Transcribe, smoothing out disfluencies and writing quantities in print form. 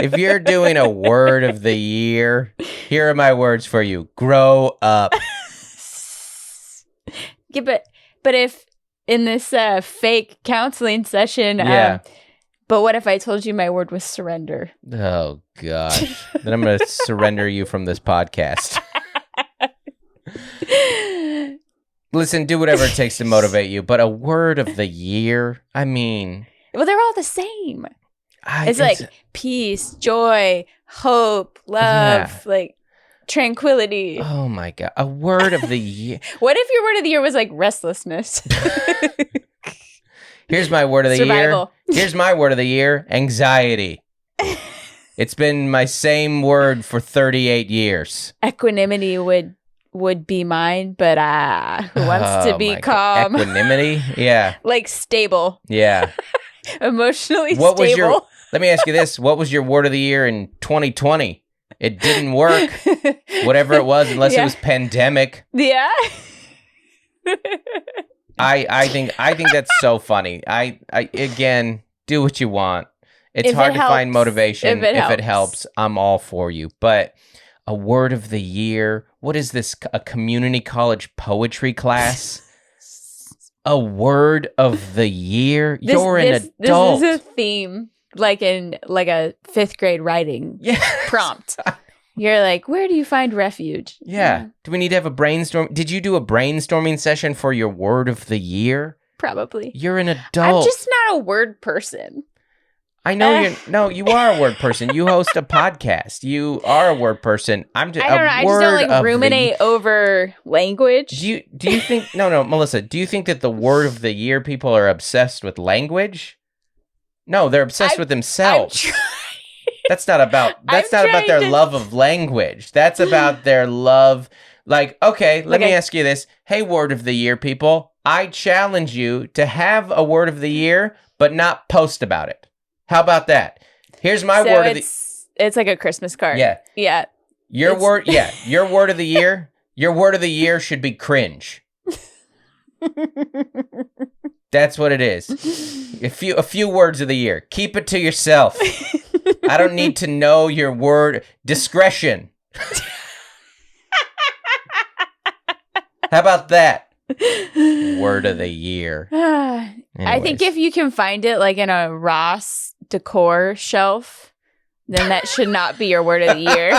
If you're doing a word of the year, here are my words for you. Grow up. Yeah, but if in this fake counseling session, but what if I told you my word was surrender? Oh, gosh. Then I'm going to surrender you from this podcast. Listen, do whatever it takes to motivate you, but a word of the year, I mean... Well, they're all the same. It's like peace, joy, hope, love, like tranquility. Oh, my God. A word of the year. What if your word of the year was like restlessness? Here's my word of the Survival. year. Here's my word of the year. Anxiety. It's been my same word for 38 years. Equanimity would be mine, but who wants to be calm? Equanimity? Yeah. Like stable. Yeah. Emotionally stable. Let me ask you this. What was your word of the year in 2020? It didn't work. Whatever it was, unless it was pandemic. Yeah. I think that's so funny. I again, do what you want. It's hard to find motivation. If it helps, I'm all for you. But a word of the year. What is this? A community college poetry class? A word of the year? You're an adult. This is a theme, like in a 5th grade writing prompt. You're like, where do you find refuge? Yeah. Do we need to have a brainstorm? Did you do a brainstorming session for your word of the year? Probably. You're an adult. I'm just not a word person. I know you are a word person. You host a podcast. You are a word person. I don't know. I just don't like ruminate over language. Do you think no, Melissa, do you think that the word of the year people are obsessed with language? No, they're obsessed with themselves. That's not about their love of language. That's about their love. Like, okay, let me ask you this. Hey, word of the year people, I challenge you to have a word of the year, but not post about it. How about that? Here's my word of the... It's like a Christmas card. Yeah. Yeah. Your word of the year, your word of the year should be cringe. That's what it is. A few words of the year. Keep it to yourself. I don't need to know your word. Discretion. How about that? Word of the year. I think if you can find it like in a Ross decor shelf, then that should not be your word of the year.